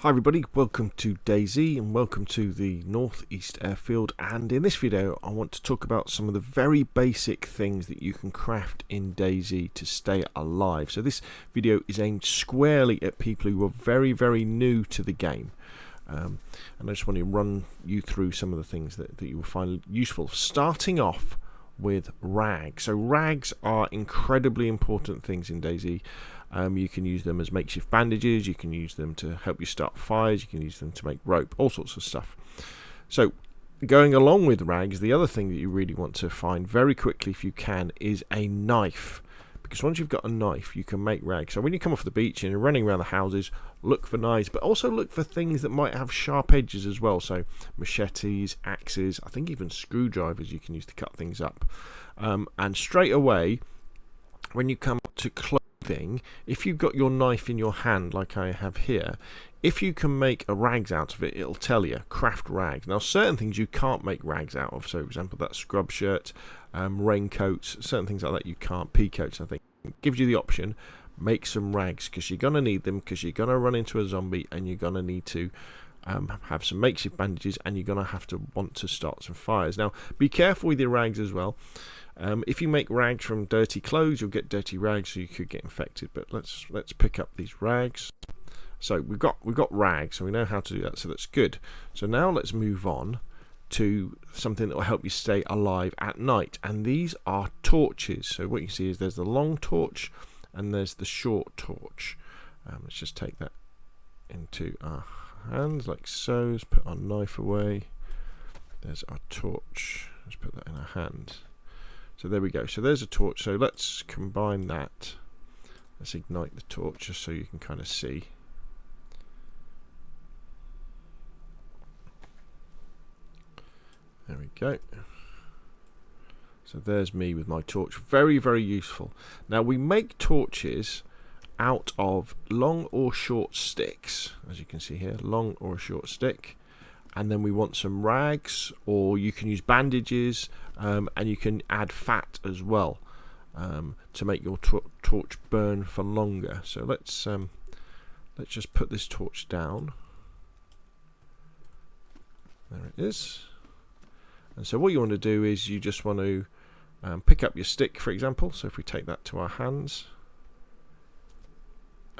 Hi everybody, welcome to DayZ and welcome to the Northeast Airfield, and in this video I want to talk about some of the very basic things that you can craft in DayZ to stay alive. So this video is aimed squarely at people who are very new to the game, and I just want to run you through some of the things that you will find useful, starting off with rags. So rags are incredibly important things in DayZ. You can use them as makeshift bandages, you can use them to help you start fires, you can use them to make rope, all sorts of stuff. So going along with rags, the other thing that you really want to find very quickly if you can is a knife, because once you've got a knife you can make rags. So when you come off the beach and you're running around the houses, look for knives, but also look for things that might have sharp edges as well. So machetes, axes, I think even screwdrivers you can use to cut things up. And straight away when you come to clothing, if you've got your knife in your hand like I have here, if you can make a rags out of it, it'll tell you craft rags. Now certain things you can't make rags out of, so for example that scrub shirt, raincoats, certain things like that you can't. Pea coats, I think, it gives you the option, make some rags, because you're gonna need them, because you're gonna run into a zombie and you're gonna need to have some makeshift bandages, and you're gonna have to want to start some fires. Now be careful with your rags as well. If you make rags from dirty clothes, you'll get dirty rags, so you could get infected. But let's pick up these rags. So we've got rags, so we know how to do that, so that's good. So now let's move on to something that will help you stay alive at night, and these are torches. So what you see is there's the long torch and there's the short torch. Let's just take that into our hands like so. Let's put our knife away. There's our torch. Let's put that in our hand. So there we go. So there's a torch. So let's combine that. Let's ignite the torch just so you can kind of see. There we go. So there's me with my torch. Very useful. Now we make torches out of long or short sticks, as you can see here, long or a short stick. And then we want some rags, or you can use bandages, and you can add fat as well to make your torch burn for longer. So let's just put this torch down. There it is. And so what you want to do is you just want to pick up your stick, for example. So if we take that to our hands,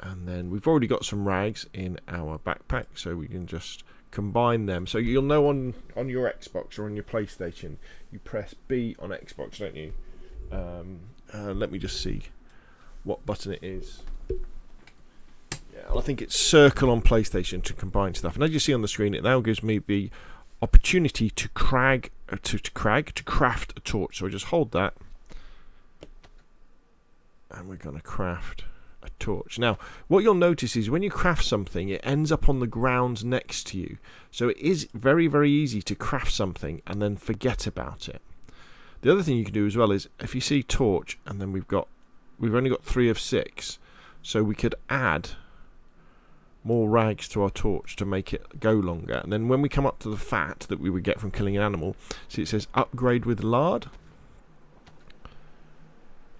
and then we've already got some rags in our backpack, so we can just combine them. So you'll know on your Xbox or on your PlayStation, you press B on Xbox, don't you? Let me just see what button it is. Yeah, I think it's circle on PlayStation to combine stuff. And as you see on the screen, it now gives me the opportunity to craft a torch. So I just hold that, and we're going to craft a torch. Now what you'll notice is when you craft something, it ends up on the ground next to you, so it is very easy to craft something and then forget about it. The other thing you can do as well is, if you see torch, and then we've only got 3 of 6, so we could add more rags to our torch to make it go longer. And then when we come up to the fat that we would get from killing an animal, see it says upgrade with lard.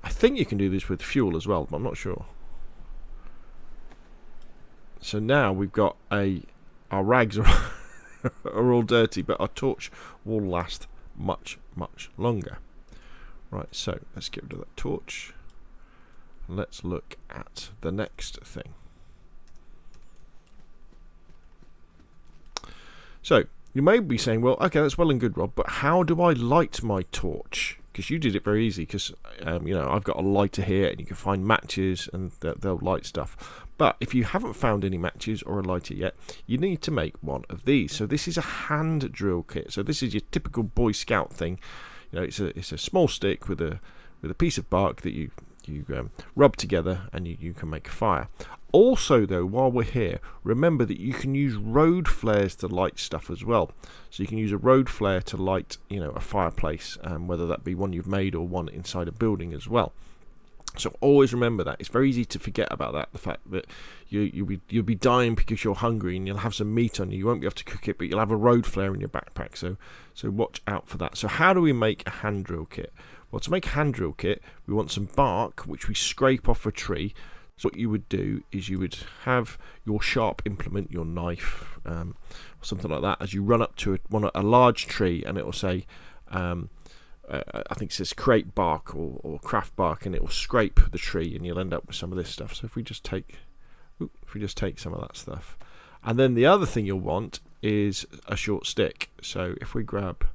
I think you can do this with fuel as well, but I'm not sure. So now we've got our rags are all dirty, but our torch will last much longer. Right, so let's get rid of that torch. Let's look at the next thing. So you may be saying, well, okay, that's well and good, Rob, but how do I light my torch? Because you did it very easy, because I've got a lighter here, and you can find matches and they'll light stuff. But if you haven't found any matches or a lighter yet, you need to make one of these. So this is a hand drill kit. So this is your typical Boy Scout thing. It's a small stick with a piece of bark that you rub together, and you can make a fire. Also though, while we're here, remember that you can use road flares to light stuff as well. So you can use a road flare to light a fireplace, whether that be one you've made or one inside a building as well. So always remember that. It's very easy to forget about that, the fact that you'll be dying because you're hungry and you'll have some meat on you. You won't be able to cook it, but you'll have a road flare in your backpack. So watch out for that. So how do we make a hand drill kit? Well, to make a hand drill kit, we want some bark, which we scrape off a tree, So what you would do is you would have your sharp implement, your knife, or something like that, as you run up to a large tree, and it will say, I think it says create bark or craft bark, and it will scrape the tree, and you'll end up with some of this stuff. So if we just take some of that stuff, and then the other thing you'll want is a short stick. So if we grab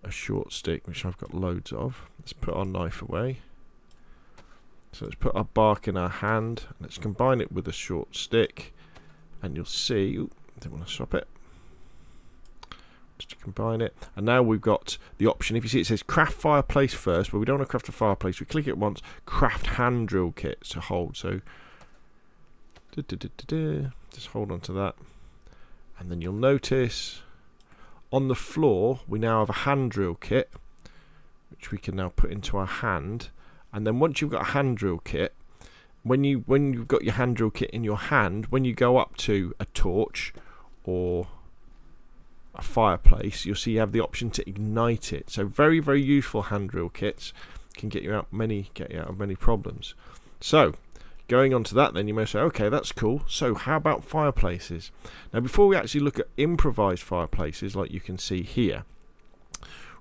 a short stick, which I've got loads of, let's put our knife away. So let's put our bark in our hand, and let's combine it with a short stick, and you'll see, I don't want to swap it, just to combine it, and now we've got the option. If you see, it says craft fireplace first, but we don't want to craft a fireplace. We click it once, craft hand drill kit to hold. So just hold on to that, and then you'll notice on the floor we now have a hand drill kit, which we can now put into our hand. And then once you've got a hand drill kit, when you've got your hand drill kit in your hand, when you go up to a torch or a fireplace, you'll see you have the option to ignite it. So very, very useful hand drill kits, can get you out of many problems. So going on to that, then you may say, okay, that's cool. So how about fireplaces? Now, before we actually look at improvised fireplaces, like you can see here,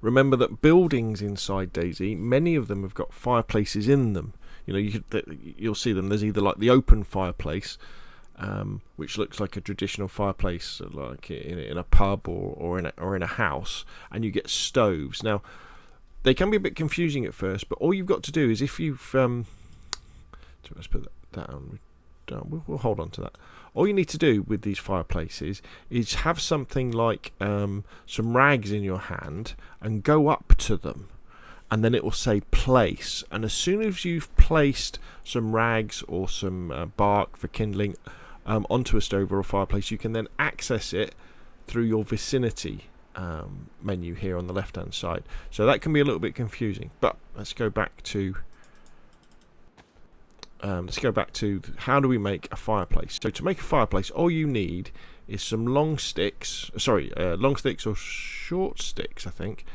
remember that buildings inside DayZ, many of them have got fireplaces in them. You know, you'll see them. There's either like the open fireplace, which looks like a traditional fireplace, like in a pub or in a house, and you get stoves. Now, they can be a bit confusing at first, but all you've got to do is, if you've so let's put that down. We'll hold on to that. All you need to do with these fireplaces is have something like some rags in your hand and go up to them, and then it will say place. And as soon as you've placed some rags or some bark for kindling onto a stove or a fireplace, you can then access it through your vicinity menu here on the left hand side. So that can be a little bit confusing, but let's go back to how do we make a fireplace. So to make a fireplace, all you need is some long sticks or short sticks, I think,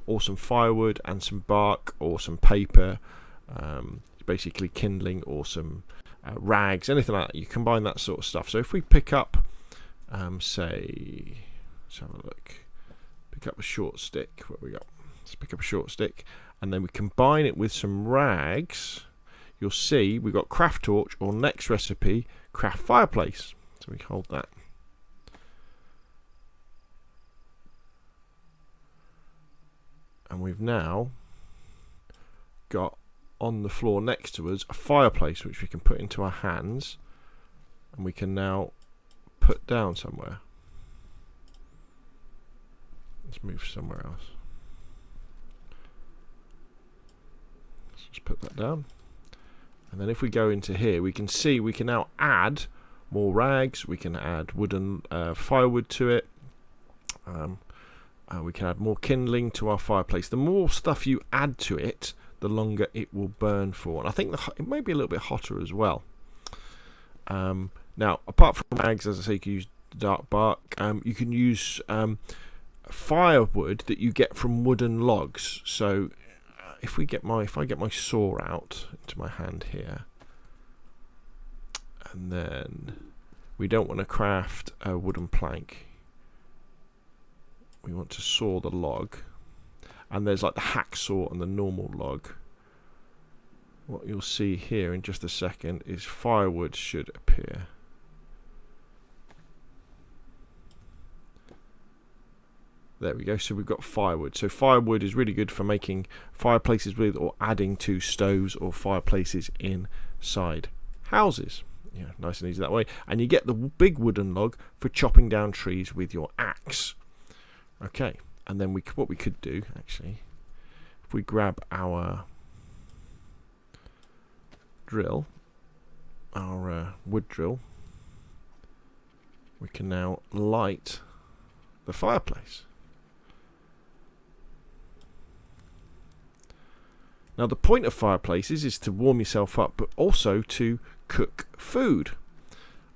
or some firewood and some bark or some paper, basically kindling, or some rags, anything like that. You combine that sort of stuff. So if we pick up, say, let's have a look, pick up a short stick. What we got? Let's pick up a short stick, and then we combine it with some rags. You'll see we've got craft torch, or next recipe, craft fireplace. So we hold that. And we've now got on the floor next to us a fireplace, which we can put into our hands, and we can now put down somewhere. Let's move somewhere else. Let's just put that down. And then if we go into here, we can see we can now add more rags. We can add wooden firewood to it. We can add more kindling to our fireplace. The more stuff you add to it, the longer it will burn for. And I think it may be a little bit hotter as well. Now, apart from rags, as I say, you can use dark bark. You can use firewood that you get from wooden logs. So if I get my saw out into my hand here, and then we don't want to craft a wooden plank, we want to saw the log, and there's like the hacksaw and the normal log. What you'll see here in just a second is firewood should appear. There we go. So we've got firewood. So firewood is really good for making fireplaces with, or adding to stoves or fireplaces inside houses. Yeah, nice and easy that way. And you get the big wooden log for chopping down trees with your axe. Okay, and then what we could do, actually, if we grab our drill, our wood drill, we can now light the fireplace. Now, the point of fireplaces is to warm yourself up, but also to cook food.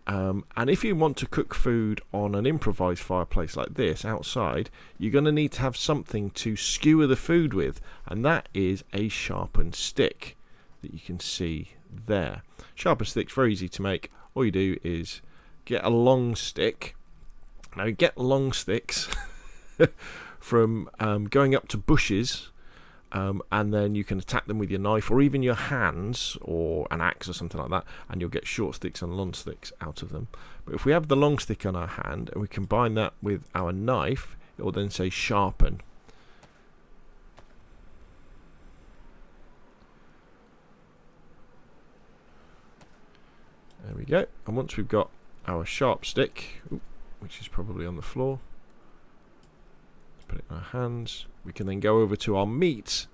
And if you want to cook food on an improvised fireplace like this outside, you're going to need to have something to skewer the food with, and that is a sharpened stick that you can see there. Sharper sticks, very easy to make. All you do is get a long stick. Now you get long sticks from going up to bushes, and then you can attack them with your knife or even your hands or an axe or something like that, and you'll get short sticks and long sticks out of them. But if we have the long stick on our hand and we combine that with our knife, it will then say sharpen. There we go. And once we've got our sharp stick, which is probably on the floor, let's put it in our hands. We can then go over to our meat,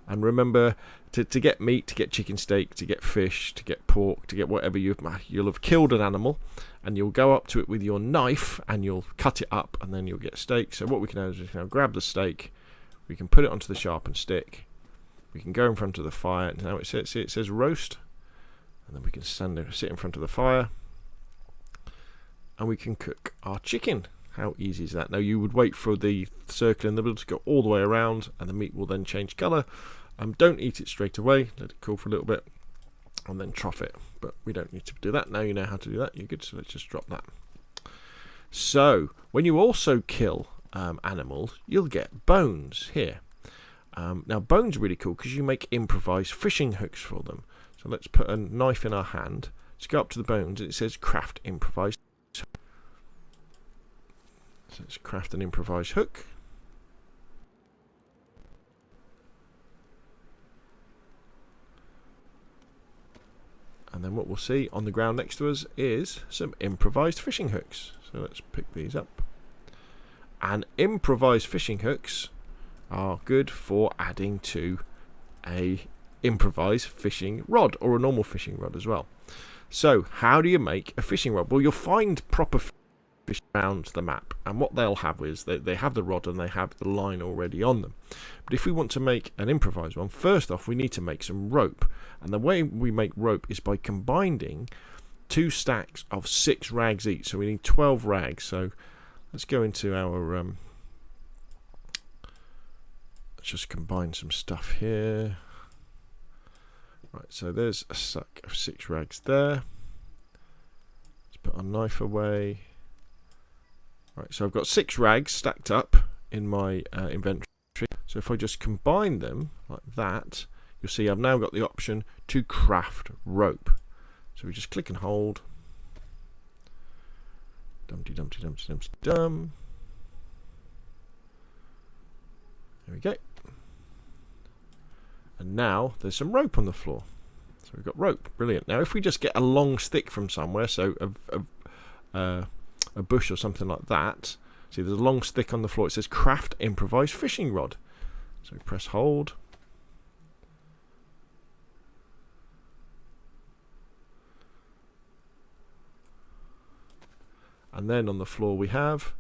and remember to get meat, to get chicken steak, to get fish, to get pork, to get whatever you'll have killed an animal, and you'll go up to it with your knife and you'll cut it up, and then you'll get steak. So what we can do is we can grab the steak, we can put it onto the sharpened stick, we can go in front of the fire. Now it says roast, and then we can sit in front of the fire, and we can cook our chicken. How easy is that? Now you would wait for the circle in the middle to go all the way around, and the meat will then change colour. Don't eat it straight away, let it cool for a little bit, and then trough it. But we don't need to do that. Now you know how to do that, you're good, so let's just drop that. So when you also kill animals, you'll get bones here. Now bones are really cool because you make improvised fishing hooks for them. So let's put a knife in our hand, let's go up to the bones, and it says craft improvised. So let's craft an improvised hook. And then what we'll see on the ground next to us is some improvised fishing hooks. So let's pick these up. And improvised fishing hooks are good for adding to a improvised fishing rod, or a normal fishing rod as well. So how do you make a fishing rod? Well, you'll find proper fish around the map, and what they'll have is they have the rod and they have the line already on them. But if we want to make an improvised one, first off we need to make some rope, and the way we make rope is by combining 2 stacks of 6 rags each. So we need 12 rags. So let's go into our let's just combine some stuff here. Right, so there's a stack of 6 rags there. Let's put our knife away. Right, so I've got 6 rags stacked up in my inventory. So if I just combine them like that, you'll see I've now got the option to craft rope. So we just click and hold. Dumpty dumpty dumpty dumpty dum. There we go. And now there's some rope on the floor. So we've got rope. Brilliant. Now if we just get a long stick from somewhere, so a bush or something like that. See, there's a long stick on the floor. It says craft improvised fishing rod. So we press hold. And then on the floor we have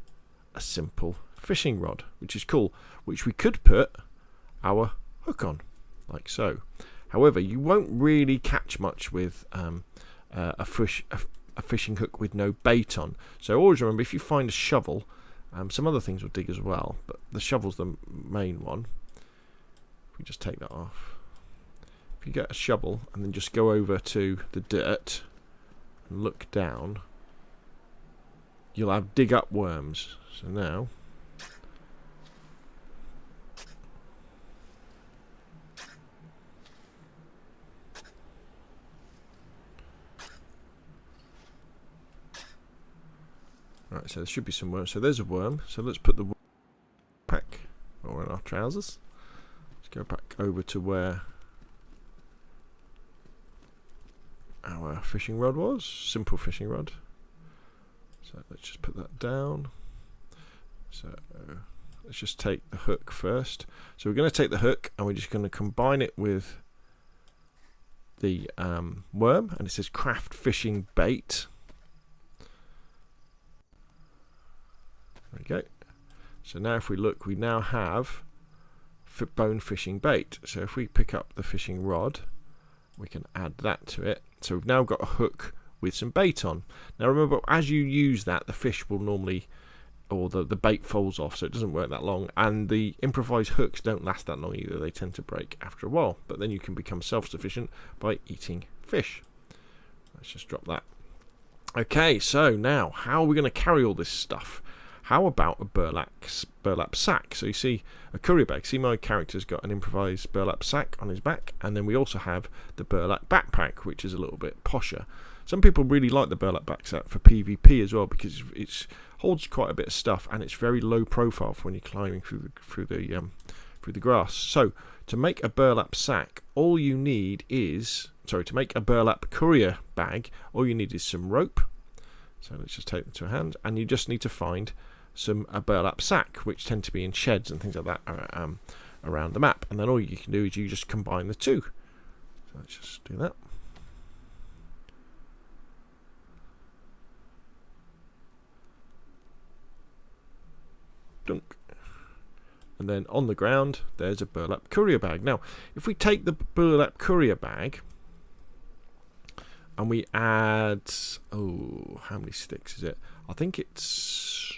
a simple fishing rod, which is cool, which we could put our hook on, like so. However, you won't really catch much with a fishing hook with no bait on. So always remember, if you find a shovel, some other things will dig as well, but the shovel's the main one. If we just take that off, if you get a shovel and then just go over to the dirt and look down, you'll have dig up worms. So now right, so there should be some worms. So there's a worm. So let's put the worm back, or in our trousers. Let's go back over to where our fishing rod was. Simple fishing rod. So let's just put that down. So let's just take the hook first. So we're going to take the hook and we're just going to combine it with the worm, and it says craft fishing bait. There we go. So now if we look, we now have bone fishing bait. So if we pick up the fishing rod, we can add that to it. So we've now got a hook with some bait on. Now remember, as you use that, the fish will normally, or the bait falls off, so it doesn't work that long, and the improvised hooks don't last that long either. They tend to break after a while, but then you can become self-sufficient by eating fish. Let's just drop that. Okay, so now how are we going to carry all this stuff? How about a burlap sack? So you see a courier bag. See, my character's got an improvised burlap sack on his back, and then we also have the burlap backpack, which is a little bit posher. Some people really like the burlap backpack for PvP as well, because it holds quite a bit of stuff, and it's very low profile for when you're climbing through the grass. So to make a burlap sack, all you need is to make a burlap courier bag, all you need is some rope. So let's just take them to a hand, and you just need to find a burlap sack, which tend to be in sheds and things like that around the map. And then all you can do is you just combine the two. So let's just do that. Dunk. And then on the ground, there's a burlap courier bag. Now, if we take the burlap courier bag and we add, how many sticks is it? I think it's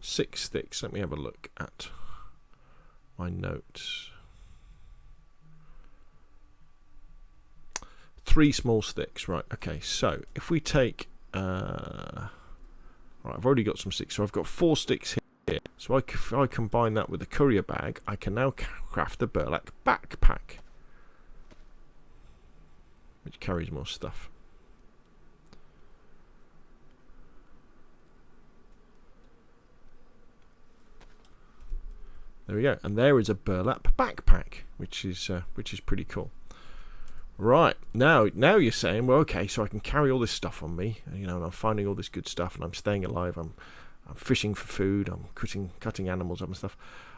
6 sticks. Let me have a look at my notes. 3 small sticks, right? Okay, so if we take, right, I've already got some sticks, so I've got 4 sticks here. So if I combine that with the courier bag, I can now craft the burlap backpack, which carries more stuff. There we go, and there is a burlap backpack, which is pretty cool. Right, now you're saying, well, okay, so I can carry all this stuff on me, you know, and I'm finding all this good stuff, and I'm staying alive. I'm fishing for food. I'm cutting animals up and stuff.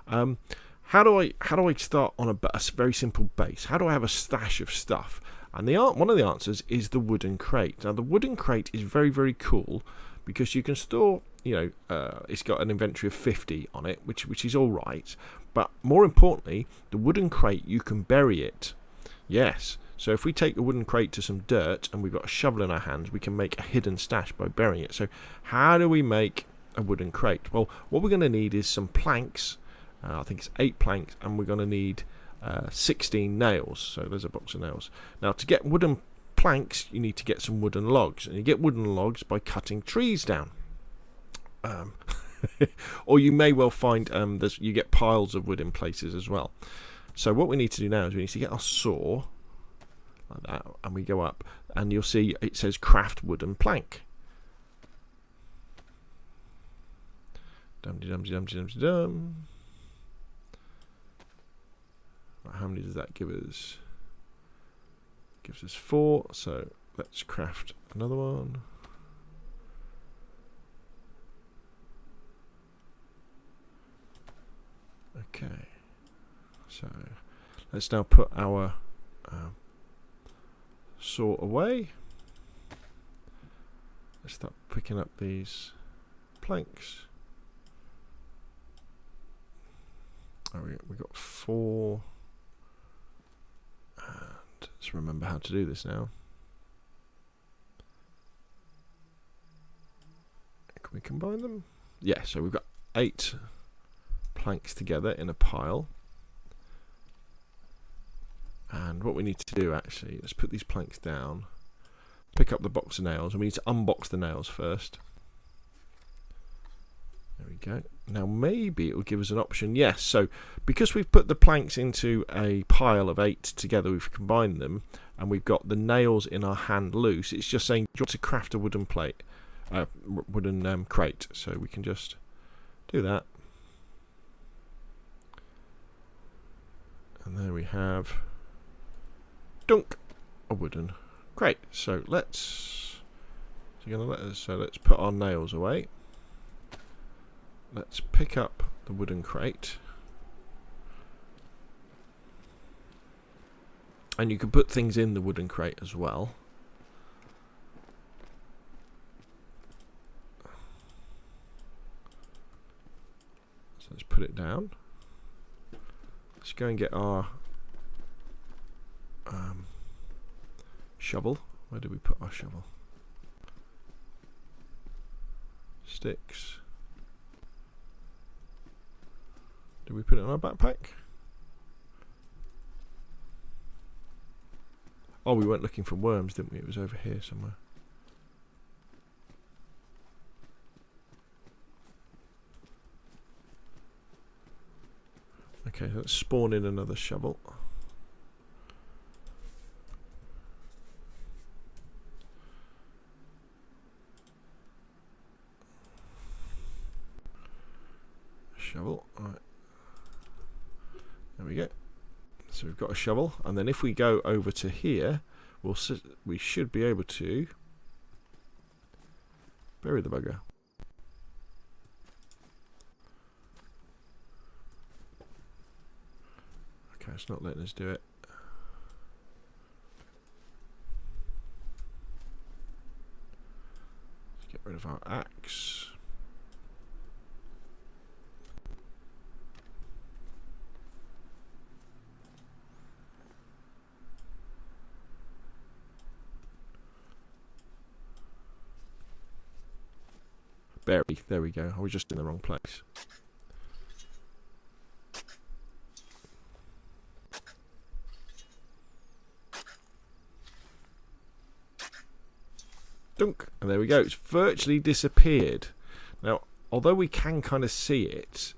How do I start on a very simple base? How do I have a stash of stuff? And one of the answers is the wooden crate. Now, the wooden crate is very, very cool because you can store, you know, it's got an inventory of 50 on it, which is all right. But more importantly, the wooden crate, you can bury it. Yes. So if we take the wooden crate to some dirt and we've got a shovel in our hands, we can make a hidden stash by burying it. So how do we make a wooden crate? Well, what we're going to need is some planks. I think it's 8 planks, and we're going to need 16 nails. So there's a box of nails. Now, to get wooden planks, you need to get some wooden logs, and you get wooden logs by cutting trees down. Or you may well find you get piles of wood in places as well. So what we need to do now is we need to get our saw like that, and we go up, and you'll see it says craft wooden plank. Dum-de-dum-de-dum-de-dum-de-dum. Right, how many does that give us? Gives us 4, so let's craft another one. Okay, so let's now put our saw away. Let's start picking up these planks. We got 4, and let's remember how to do this now. Can we combine them? Yeah, so we've got 8 planks together in a pile, and what we need to do, actually, let's put these planks down, pick up the box of nails, and we need to unbox the nails first. There we go. Now maybe it will give us an option. Yes, so because we've put the planks into a pile of 8 together, we've combined them, and we've got the nails in our hand loose, it's just saying, do you want to craft a wooden crate? So we can just do that. And there we have dunk, a wooden crate. So let's put our nails away. Let's pick up the wooden crate, and you can put things in the wooden crate as well. So let's put it down. Let's go and get our shovel. Where did we put our shovel? Sticks. Did we put it in our backpack? Oh, we went looking for worms, didn't we? It was over here somewhere. Okay, let's spawn in another shovel. Shovel, right. There we go. So we've got a shovel, and then if we go over to here, we should be able to bury the bugger. Okay, it's not letting us do it. Let's get rid of our axe. Bury, there we go. I was just in the wrong place. Dunk, and there we go. It's virtually disappeared. Now, although we can kind of see it,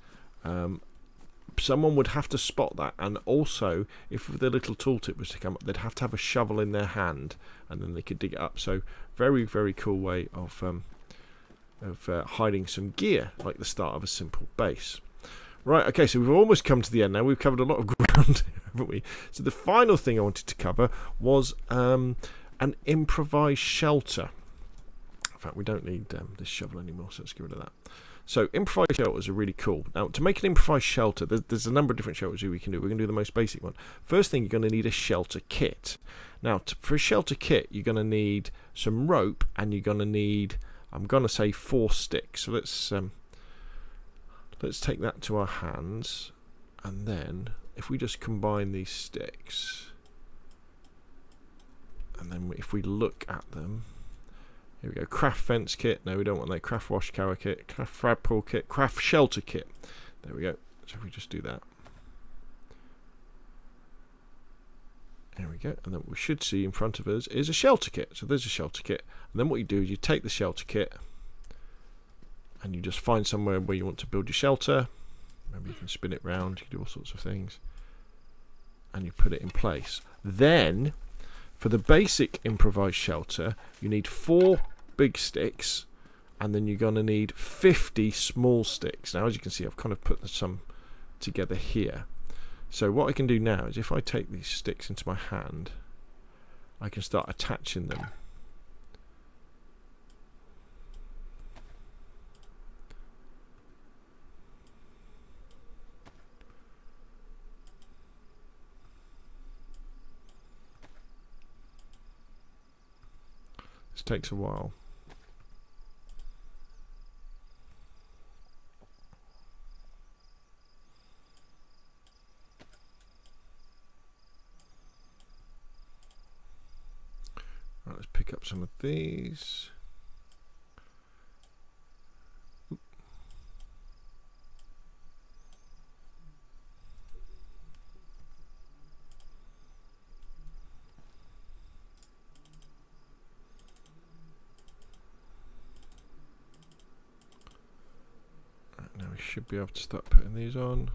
someone would have to spot that, and also, if the little tooltip was to come up, they'd have to have a shovel in their hand, and then they could dig it up. So, very, very cool way of hiding some gear, like the start of a simple base. Right, okay, so we've almost come to the end now. We've covered a lot of ground, haven't we? So the final thing I wanted to cover was an improvised shelter. In fact, we don't need this shovel anymore, so let's get rid of that. So improvised shelters are really cool. Now, to make an improvised shelter, there's a number of different shelters we can do. We're going to do the most basic one. First thing, you're going to need a shelter kit. Now, for a shelter kit, you're going to need some rope, and you're going to need, I'm going to say, 4 sticks. So let's take that to our hands, and then if we just combine these sticks, and then if we look at them, here we go. Craft fence kit. No, we don't want that. Craft wash tower kit. Craft fragpole kit. Craft shelter kit. There we go. So if we just do that, there we go. And then what we should see in front of us is a shelter kit. So there's a shelter kit. And then what you do is you take the shelter kit, and you just find somewhere where you want to build your shelter. Maybe you can spin it round. You can do all sorts of things, and you put it in place. Then, for the basic improvised shelter, you need 4 big sticks, and then you're going to need 50 small sticks. Now, as you can see, I've kind of put some together here. So what I can do now is, if I take these sticks into my hand, I can start attaching them. This takes a while. Right, let's pick up some of these. Now we should be able to start putting these on.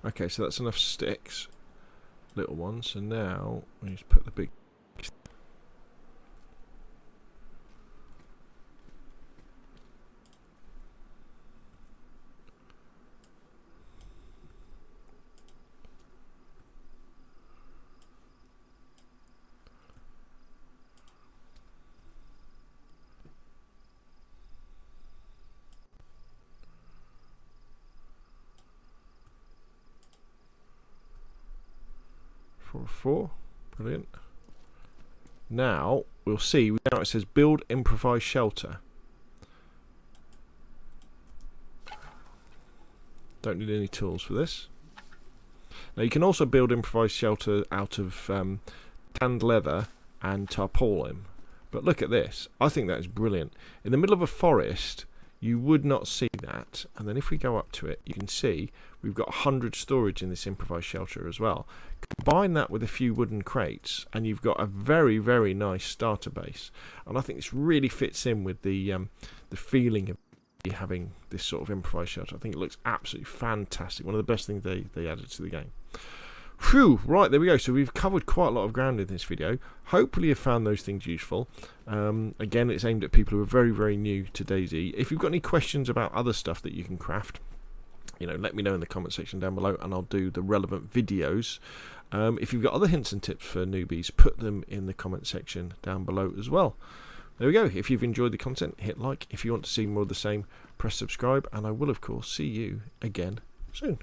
Okay, so that's enough sticks, little ones, and now we need to put the big. Four, brilliant. Now we'll see. Now it says build improvised shelter. Don't need any tools for this. Now you can also build improvised shelter out of tanned leather and tarpaulin. But look at this. I think that is brilliant. In the middle of a forest, you would not see that. And then if we go up to it, you can see we've got 100 storage in this improvised shelter as well. Combine that with a few wooden crates, and you've got a very, very nice starter base. And I think this really fits in with the feeling of having this sort of improvised shelter. I think it looks absolutely fantastic. One of the best things they added to the game. Phew, right, there we go. So we've covered quite a lot of ground in this video. Hopefully you've found those things useful. Again, it's aimed at people who are very, very new to DayZ. If you've got any questions about other stuff that you can craft, let me know in the comment section down below, and I'll do the relevant videos. If you've got other hints and tips for newbies, put them in the comment section down below as well. There we go. If you've enjoyed the content, hit like. If you want to see more of the same, press subscribe, and I will, of course, see you again soon.